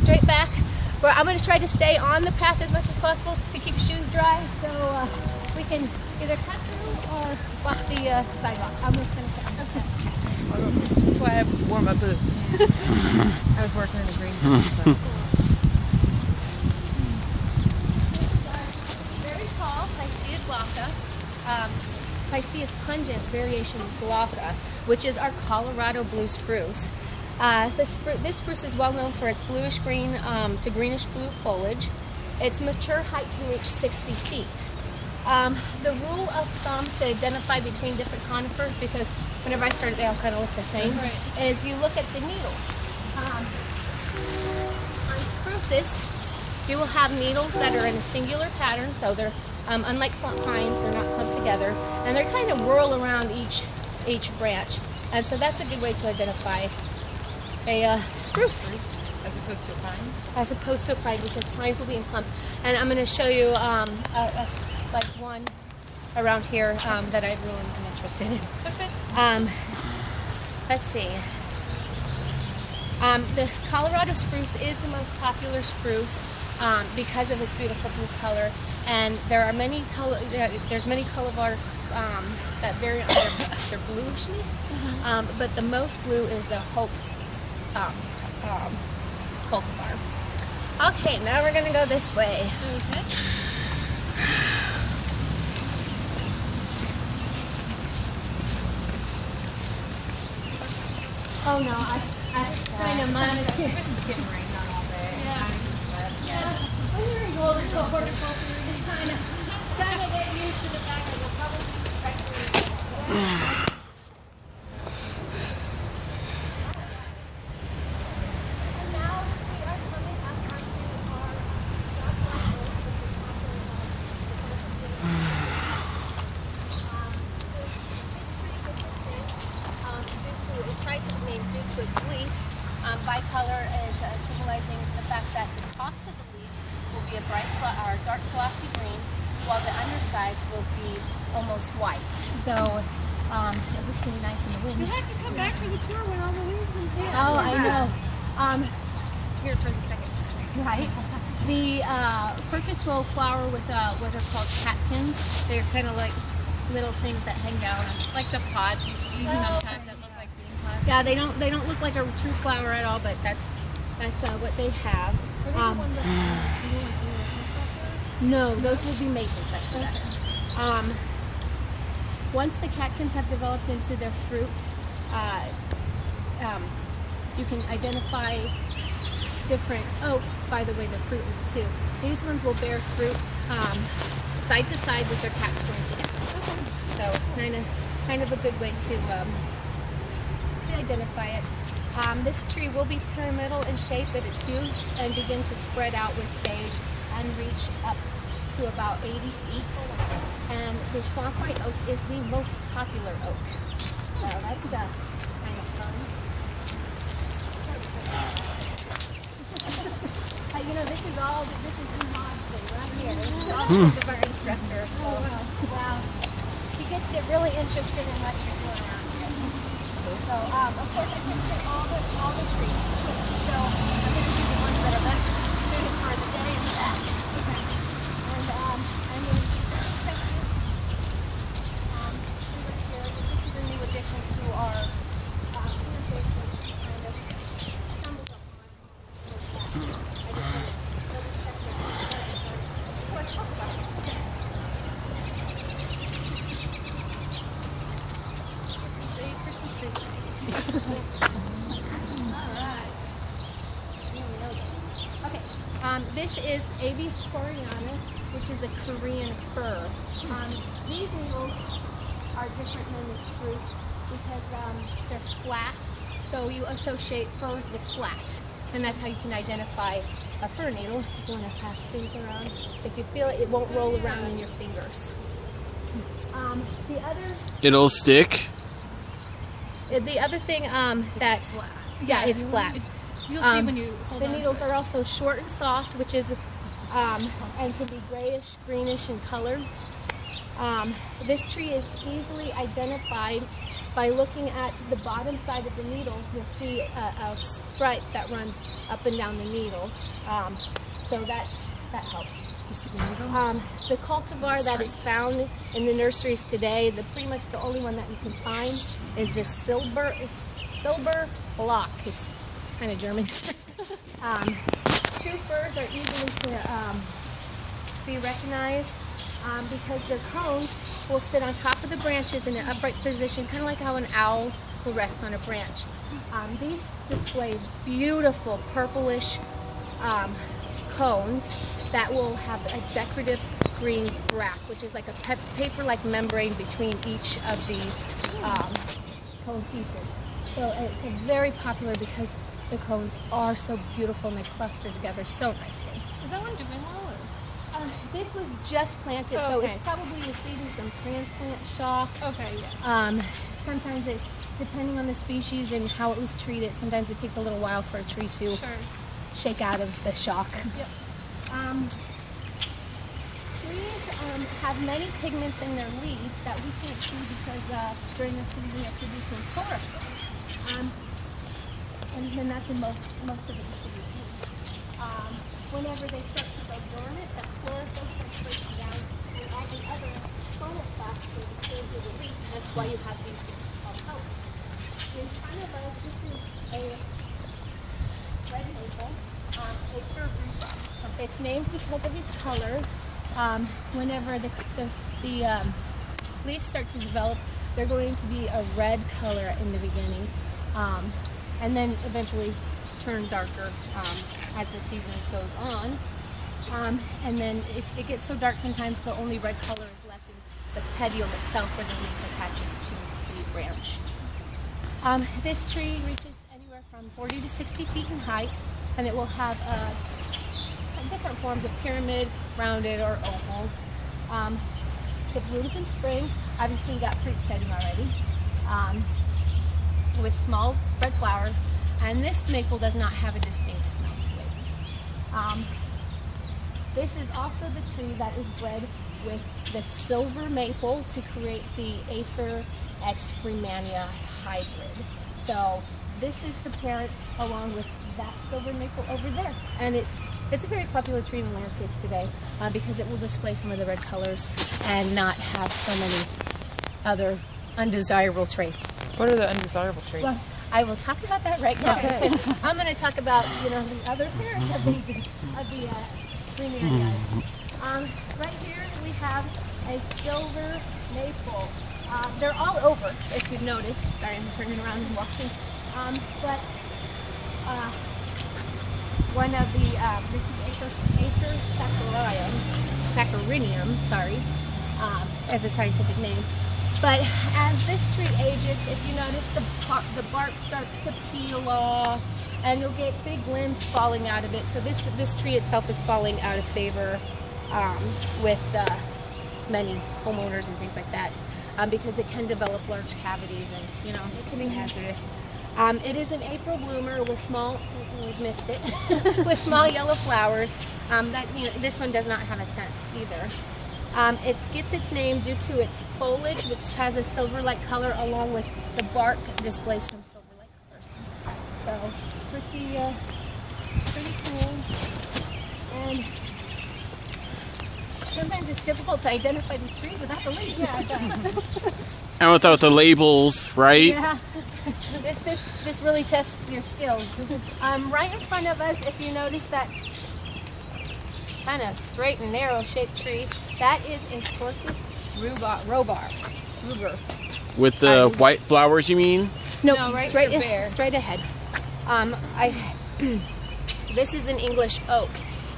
straight back. Where I'm going to try to stay on the path as much as possible to keep shoes dry, so we can either cut through or walk the sidewalk. I'm just going to cut. Okay. That's why I wore my boots. I was working in the green. Very tall Picea glauca. Picea pungent variation glauca, which is our Colorado blue spruce. This spruce is well known for its bluish green to greenish blue foliage. Its mature height can reach 60 feet. The rule of thumb to identify between different conifers, because whenever I started they all kind of look the same, is you look at the needles. On spruces, you will have needles that are in a singular pattern, so they're unlike pines, they're not clumped together, and they kind of whirl around each branch, and so that's a good way to identify a spruce. As opposed to a pine? As opposed to a pine, because pines will be in clumps. And I'm going to show you like one around here that I really am interested in. Let's see. The Colorado spruce is the most popular spruce because of its beautiful blue color. And there are many there's many cultivars that vary on their bluishness, but the most blue is the Hope's cultivar. Okay, now we're going to go this way. Okay. Oh no, I kind of managed to. It's getting rained on all day. Yeah. When you're in Golden horticulture, you're just kind of get used to the fact that you'll probably be expecting. Due to its leaves, bicolor is symbolizing the fact that the tops of the leaves will be a dark glossy green, while the undersides will be almost white. So it looks really nice in the wind. You have to come back for the tour when all the leaves and plants. Oh, I know. Here for the second. Right. The crocus will flower with what are called catkins. They're kind of like little things that hang down. Like the pods you see sometimes that look like bean pods. Yeah, they don't look like a true flower at all, but that's what they have. No, those will be maples. That's correct. Once the catkins have developed into their fruit, you can identify different oaks by the way the fruit is too. These ones will bear fruit side to side with their caps joined together. So it's kind of a good way to identify it. This tree will be pyramidal in shape at its roots and begin to spread out with age and reach up to about 80 feet. And the swamp white oak is the most popular oak. So that's kind of fun. You know, this is the mod thing right here. This is all because of our instructor. So, wow. He gets you really interested in what you're doing around here. So, of course, I couldn't say all the trees. So, I'm going to do the ones that are best suited for the day and the back. Okay. And I'm going to check this. This is a new addition to our interface, which kind of stumbled upon. This is Abies coreana, which is a Korean fir. These needles are different than the spruce because they're flat, so you associate firs with flat, and that's how you can identify a fir needle. If you want to pass things around, if you feel it, it won't roll around in your fingers. It'll stick. The other thing that's flat. Yeah, it's flat. You'll see when you hold the on. needles are also short and soft, which is and can be grayish, greenish in color. This tree is easily identified by looking at the bottom side of the needles. You'll see a stripe that runs up and down the needle. So that helps. You see the needle? The cultivar that is found in the nurseries today, pretty much the only one that you can find is this silver block. It's kind of German. True firs are easily to be recognized because their cones will sit on top of the branches in an upright position, kind of like how an owl will rest on a branch. These display beautiful purplish cones that will have a decorative green bract, which is like a paper-like membrane between each of the cone pieces. So it's very popular because the cones are so beautiful and they cluster together so nicely. Is that one doing well? Or? This was just planted, so it's probably receiving some transplant shock. Okay, yeah. Sometimes depending on the species and how it was treated, sometimes it takes a little while for a tree to shake out of the shock. Yep. Trees have many pigments in their leaves that we can't see because during the season they're producing chlorophyll. And then that's in most of the deciduous leaves. Whenever they start to go dormant, that chlorophyll starts breaking down and all the other chloroplasts will disturb the leaf. That's why you have these different colors. In front of us, this is a red maple. It's named because of its color. Whenever the leaves start to develop, they're going to be a red color in the beginning, and then eventually turn darker as the season goes on. And then it gets so dark sometimes the only red color is left in the petiole itself where the leaf attaches to the branch. This tree reaches anywhere from 40 to 60 feet in height, and it will have different forms of pyramid, rounded, or oval. It blooms in spring. Obviously, you got fruit setting already, with small red flowers. And this maple does not have a distinct smell to it. This is also the tree that is bred with the silver maple to create the Acer X Freemania hybrid. So this is the parent along with that silver maple over there, and it's a very popular tree in the landscapes today because it will display some of the red colors and not have so many other undesirable traits. What are the undesirable traits? Well, I will talk about that right now. Okay. I'm going to talk about the other parent of the Freemania. Right here we have a silver maple. They're all over, if you've noticed. Sorry, I'm turning around and walking. But one of the, this is Acer saccharinium, sorry, as a scientific name. But as this tree ages, if you notice, the bark starts to peel off, and you'll get big limbs falling out of it. So this tree itself is falling out of favor with many homeowners and things like that, because it can develop large cavities, and it can be hazardous. It is an April bloomer with small, we've missed it, with small yellow flowers. This one does not have a scent either. It gets its name due to its foliage, which has a silver-like color, along with the bark displays some silver-like colors. So pretty cool. And sometimes it's difficult to identify these trees without the leaves. Yeah, I bet. And without the labels, right? Yeah. This really tests your skills. Right in front of us, if you notice that kind of straight and narrow shaped tree, that is a Torcus rubra. With the white flowers, you mean? No, right straight ahead. This is an English oak.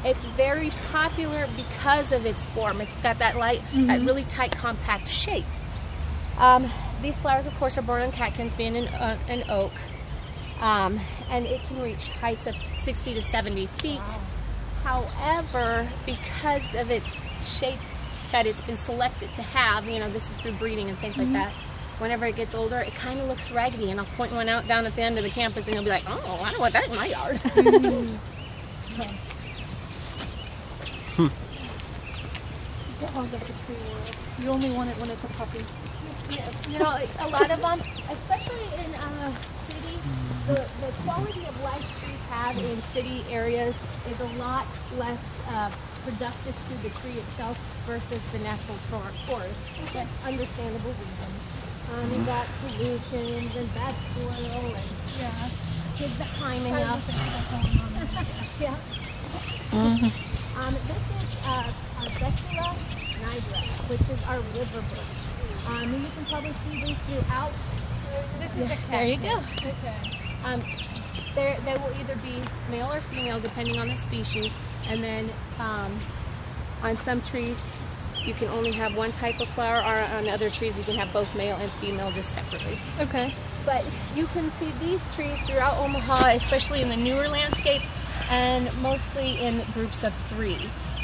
It's very popular because of its form. It's got that that really tight, compact shape. These flowers, of course, are borne on catkins, being an oak, and it can reach heights of 60 to 70 feet. Wow. However, because of its shape that it's been selected to have, this is through breeding and things like that, whenever it gets older, it kind of looks raggedy, and I'll point one out down at the end of the campus, and you'll be like, oh, I don't want that in my yard. You only want it when it's a puppy. A lot of them, especially in cities, the quality of life trees have in city areas is a lot less productive to the tree itself versus the natural forest. That's understandable reason. You've got pollutions and bad soil and kids that climbing up. Yeah. This is Arbetula nigra, which is our river birch. You can probably see these throughout. This is a cat. There you go. Okay. They will either be male or female depending on the species, and then on some trees you can only have one type of flower, or on other trees you can have both male and female just separately. Okay. But you can see these trees throughout Omaha, especially in the newer landscapes, and mostly in groups of 3,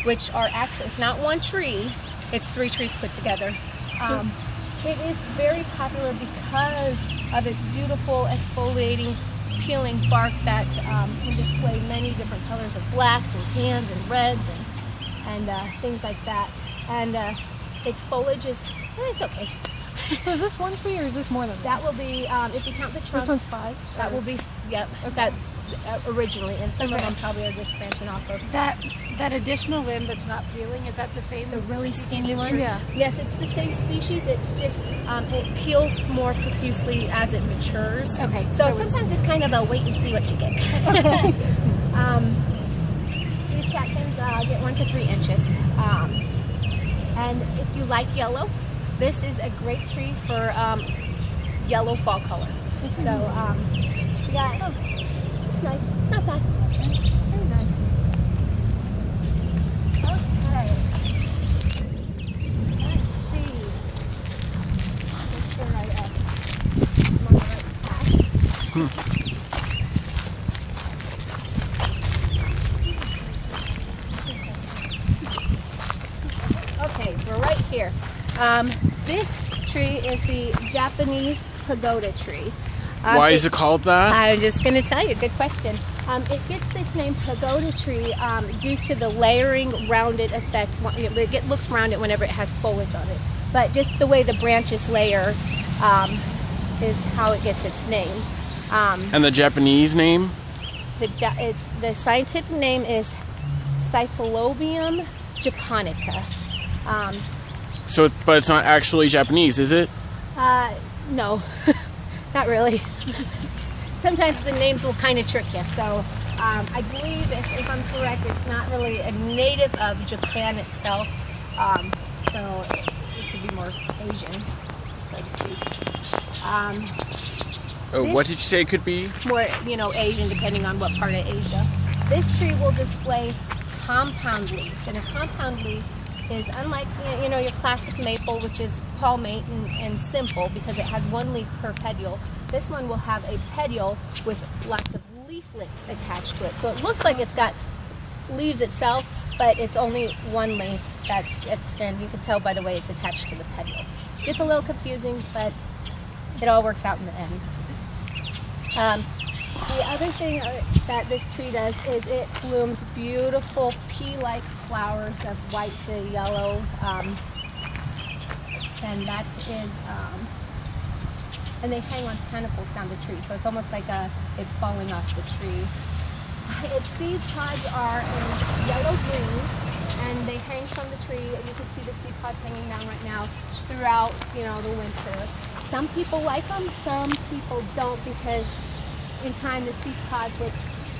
which are actually, it's not one tree, it's 3 trees put together. It is very popular because of its beautiful exfoliating, peeling bark that can display many different colors of blacks and tans and reds and things like that. And its foliage is, it's okay. So is this one tree or is this more than that? That will be, if you count the trunks. This one's 5? That will be, yep, Okay. that originally, and some of them probably are just branching off of. That additional limb that's not peeling, is that the same? The really skinny one? Yeah. Yes, it's the same species. It's just, it peels more profusely as it matures. Okay, So so sometimes it's kind of a wait and see what you get. These catkins get 1 to 3 inches. And if you like yellow, this is a great tree for yellow fall color. So, yeah, it's nice. It's not bad. Very nice. Okay. Let's see. Make sure I'm on the right path. Okay, we're right here. This tree is the Japanese pagoda tree. Why is it called that? I'm just going to tell you. Good question. It gets its name pagoda tree due to the layering, rounded effect. It looks rounded whenever it has foliage on it. But just the way the branches layer is how it gets its name. And the Japanese name? The scientific name is Cyphalobium japonica. But it's not actually Japanese, is it? No, not really. Sometimes the names will kind of trick you. So I believe, if I'm correct, it's not really a native of Japan itself. So it could be more Asian, so to speak. What did you say it could be? More, Asian, depending on what part of Asia. This tree will display compound leaves, and a compound leaf is unlike your classic maple, which is palmate and simple because it has 1 leaf per petiole. This one will have a petiole with lots of leaflets attached to it. So it looks like it's got leaves itself, but it's only 1 leaf. And you can tell by the way it's attached to the petiole. It's a little confusing, but it all works out in the end. The other thing that this tree does is it blooms beautiful pea-like flowers of white to yellow, and that is, and they hang on panicles down the tree, so it's almost like it's falling off the tree. Its seed pods are in yellow-green, and they hang from the tree. You can see the seed pods hanging down right now throughout, the winter. Some people like them, some people don't, because in time the seed pods look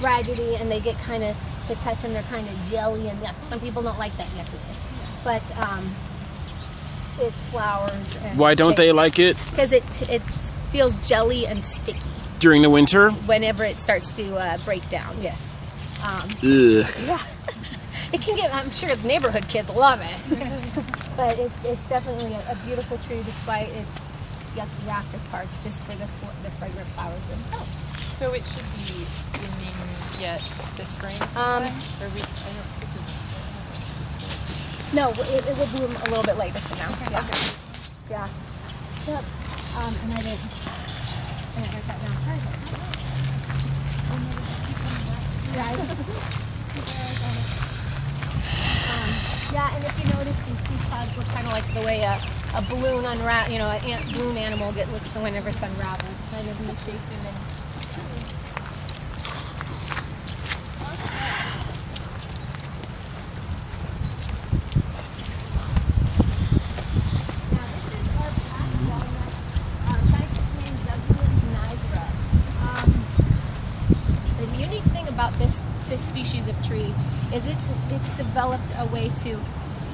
raggedy and they get kind of, to touch them, they're kind of jelly and yuck. Some people don't like that yuckiness. But it's flowers. And Why don't they like it? Because it feels jelly and sticky. During the winter? Whenever it starts to break down, yes. Ugh. Yeah. It can get, I'm sure the neighborhood kids love it. But it's definitely a beautiful tree despite its yucky after parts, just for the fragrant flowers themselves. So it should be blooming yet this spring sometime? No, it will bloom a little bit later from now. Okay. Yeah. Yep. And I didn't write that down. Yeah, and if you notice, these seed pods look kind of like the way a balloon balloon animal looks whenever it's unraveled, kind of misshapen and about this species of tree is it's developed a way to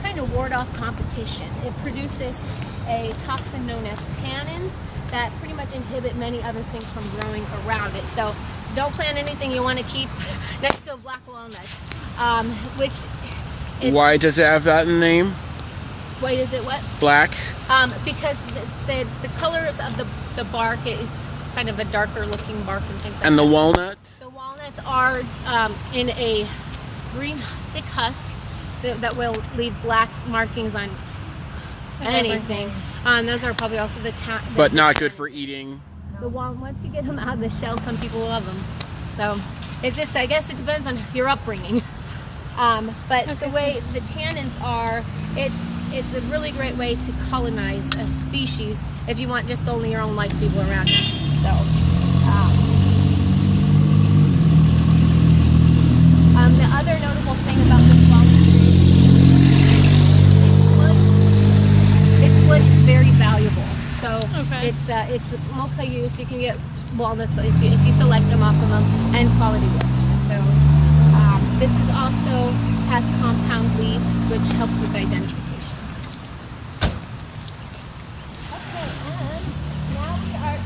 kind of ward off competition. It produces a toxin known as tannins that pretty much inhibit many other things from growing around it. So don't plant anything you want to keep next to a black walnut, which is... Why does it have that name? Why is it what? Black? Because the colors of the bark, it's kind of a darker looking bark and things like that. And the walnut? The walnuts are in a green thick husk that will leave black markings on anything. Those are probably also but not good for eating. Once you get them out of the shell, some people love them. So it's just, I guess it depends on your upbringing. But the way the tannins are, it's a really great way to colonize a species if you want just only your own like people around you. So the other notable thing about this walnut tree, its wood is very valuable. So it's multi-use. You can get walnuts if you select them off of them, and quality wood. So this is also has compound leaves, which helps with identification. Okay, and now we are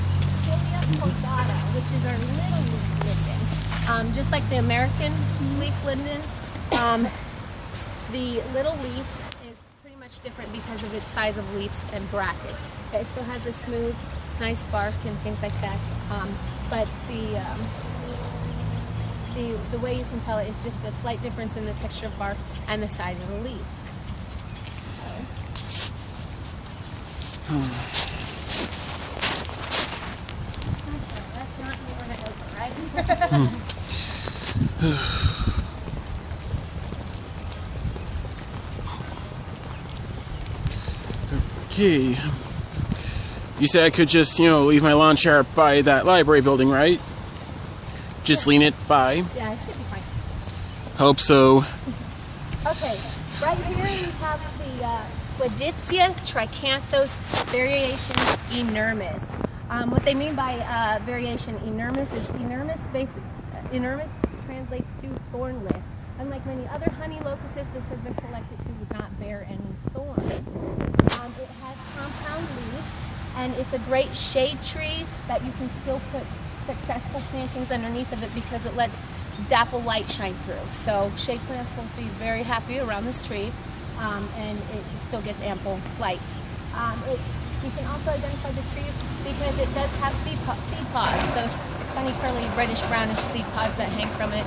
Tilia cordata, which is our little leaf linden. Just like the American leaf linden, the little leaf is pretty much different because of its size of leaves and brackets. It still has the smooth, nice bark and things like that, but the way you can tell it is just the slight difference in the texture of bark and the size of the leaves. Okay, that's not what we're going to go for, right? Okay. You said I could just, leave my lawn chair by that library building, right? Just lean it by? Yeah, it should be fine. Hope so. Okay, right here we have the Cladicea tricanthos variation inermis. What they mean by variation inermis is inermis translates to thornless. Unlike many other honey locusts, this has been selected to not bear any thorns. It has compound leaves, and it's a great shade tree that you can still put successful plantings underneath of it because it lets dapple light shine through. So shade plants will be very happy around this tree, and it still gets ample light. You can also identify this tree because it does have seed pods, those funny curly reddish brownish seed pods that hang from it.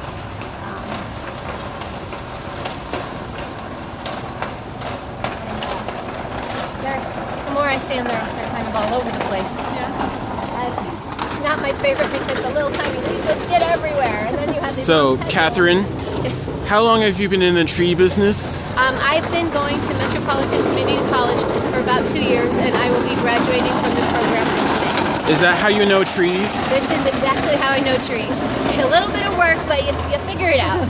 The more I stand there, they're kind of all over the place. It's not my favorite because the little tiny leaflets get everywhere, and then you have these. So, Catherine, how long have you been in the tree business? I've been going to Metropolitan Community College for about 2 years, and I will be graduating from the program this May. Is that how you know trees? This is exactly how I know trees. A little bit of work, but you figure it out.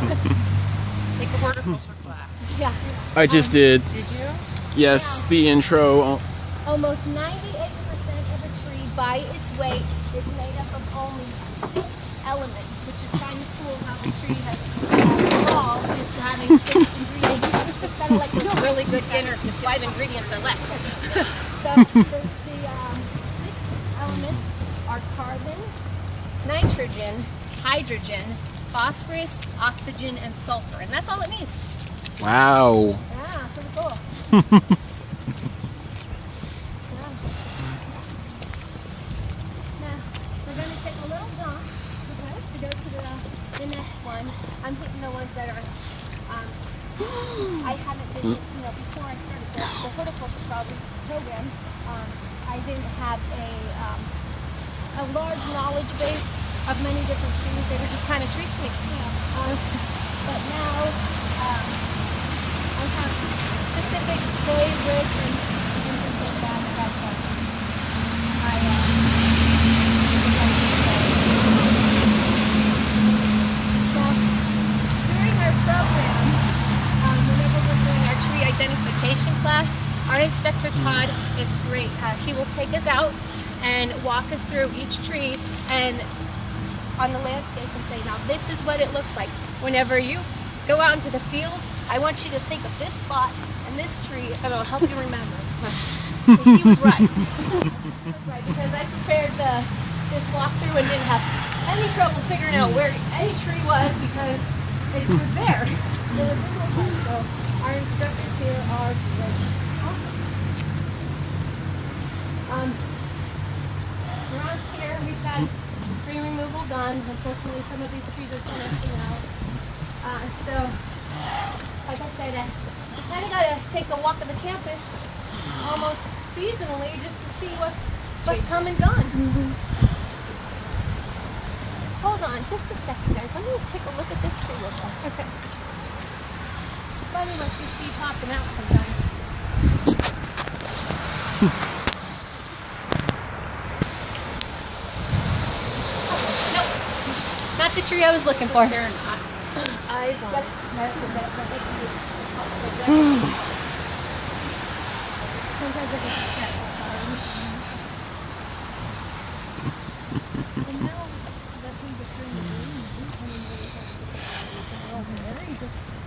Take a horticulture class. Yeah. I just did. Did you? Yes, the intro. Almost 98% of a tree, by its weight, is made up of only 6 elements, which is kind of cool how the tree has evolved into having 6 ingredients. It's kind of like those really good dinners with 5 ingredients or less. So the 6 elements are carbon, nitrogen, hydrogen, phosphorus, oxygen, and sulfur. And that's all it needs. Wow. Yeah, pretty cool. I'm hitting the ones that are, I haven't been, before I started the horticulture program, I didn't have a large knowledge base of many different trees. They were just kind of trees to me. But now, I have specific favorites and things like that. Whenever we're doing our tree identification class, our instructor Todd is great. He will take us out and walk us through each tree and on the landscape and say, now this is what it looks like. Whenever you go out into the field, I want you to think of this spot and this tree, and it'll help you remember. He was right. Right, because I prepared this walkthrough and didn't have any trouble figuring out where any tree was because it was there. So our instructors here are great. Around here we've had tree removal done. Unfortunately, some of these trees are finishing out. So, like I said, you kind of got to take a walk of the campus almost seasonally just to see what's come and gone. Hold on just a second, guys. Let me take a look at this tree real quick. Okay. Funny what you see popping out sometimes. Nope. Not the tree I was looking for. There are eyes on it. Sometimes I get upset.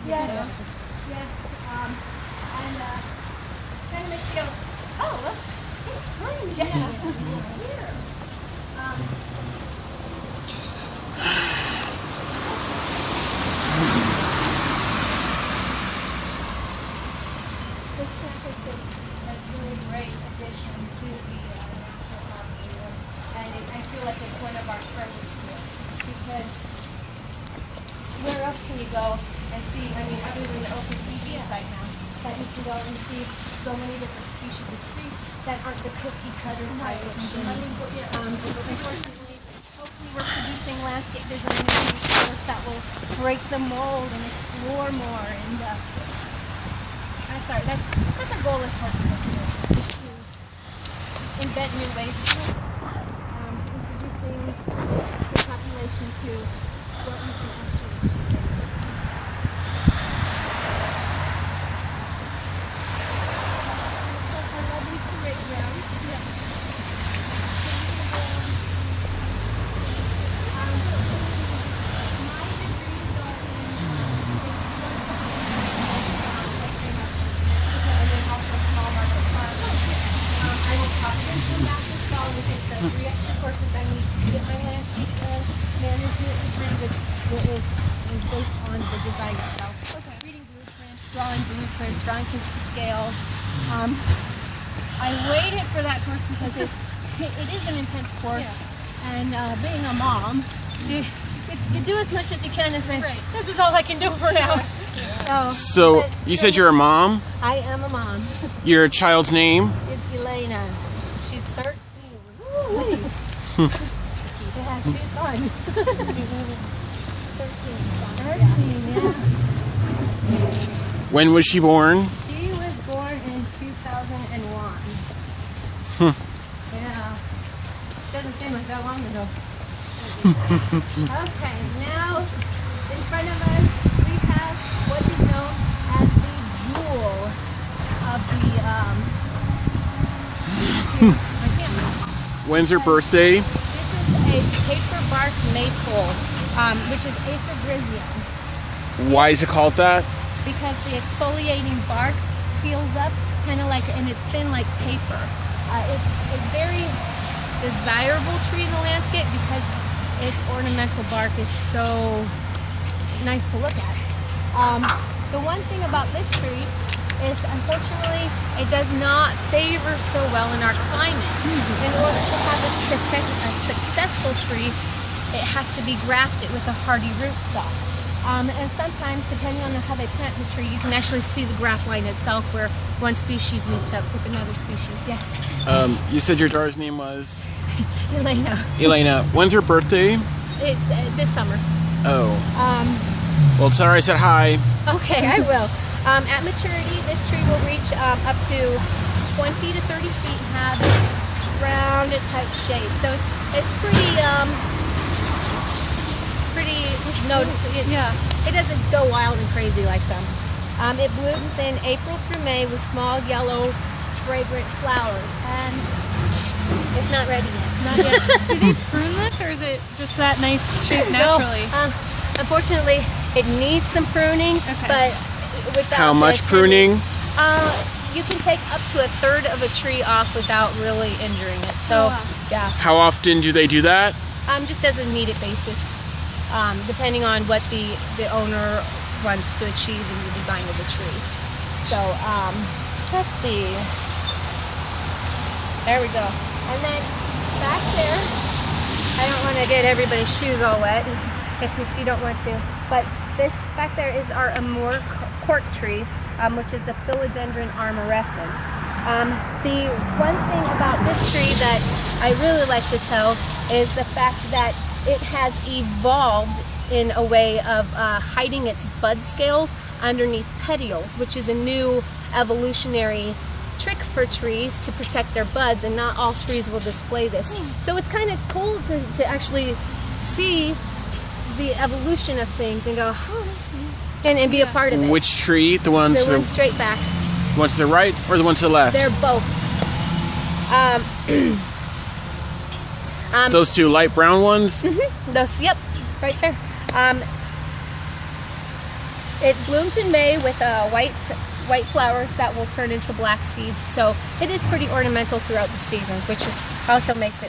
Yes. Yes. And kind of makes you go, oh, look, it's spring. Yeah. Here. This campus is a really great addition to the National Arboretum, and I feel like it's one of our treasures here because where else can you go and see, I mean, other than the open PV site now, that you can go and see so many different species of trees that aren't the cookie cutter type of tree. Unfortunately, hopefully we're producing landscape designers and forests that will break the mold and explore more. And I'm sorry, that's our goal as working with you, to invent new ways of introducing the population to what we can actually achieve. Courses I need to get my landscape management degree, which is based on the design itself. Okay. Reading blueprints, drawing things to scale. I waited for that course because it is an intense course, and being a mom, you do as much as you can and say, this is all I can do for now. So you said you're a mom? I am a mom. Your child's name? Is Elena. She's 13. Woo! Yeah, she's fun. 13, yeah. When was she born? She was born in 2001. Yeah. Doesn't seem like that long ago. Okay, now in front of us we have what is known as the jewel of the When's her birthday? This is a paper bark maple, which is Acer griseum. Why is it called that? Because the exfoliating bark peels up kind of like, and it's thin like paper. It's a very desirable tree in the landscape because its ornamental bark is so nice to look at. The one thing about this tree is, unfortunately, it does not favor so well in our climate. In order to have a successful tree, it has to be grafted with a hardy rootstock. And sometimes, depending on how they plant the tree, you can actually see the graft line itself where one species meets up with another species. Yes? You said your daughter's name was? Elena. Elena. When's her birthday? It's this summer. Oh. Well, tell her I said hi. Okay, I will. At maturity, this tree will reach up to 20 to 30 feet and have this rounded type shape. So it's pretty noticeable. Yeah, it doesn't go wild and crazy like some. It blooms in April through May with small yellow fragrant flowers, and It's not ready yet. Not yet. Do they prune this, or is it just that nice shape naturally? No, unfortunately, it needs some pruning, but without How much pruning? You can take up to 1/3 of a tree off without really injuring it. So, yeah. How often do they do that? Just as a needed basis, depending on what the owner wants to achieve in the design of the tree. So, let's see. There we go. And then back there, I don't want to get everybody's shoes all wet if you don't want to, but this back there is our Arbor cork tree, which is the Philodendron arborescens. The one thing about this tree that I really like to tell is the fact that it has evolved in a way of hiding its bud scales underneath petioles, which is a new evolutionary trick for trees to protect their buds, and not all trees will display this. So it's kind of cool to actually see the evolution of things and go, oh, this is, and be a part of it. Which tree? The one straight back. The one to the right or the one to the left? They're both. Those two light brown ones? Those, yep, right there. It blooms in May with white flowers that will turn into black seeds. So it is pretty ornamental throughout the seasons, which is also makes it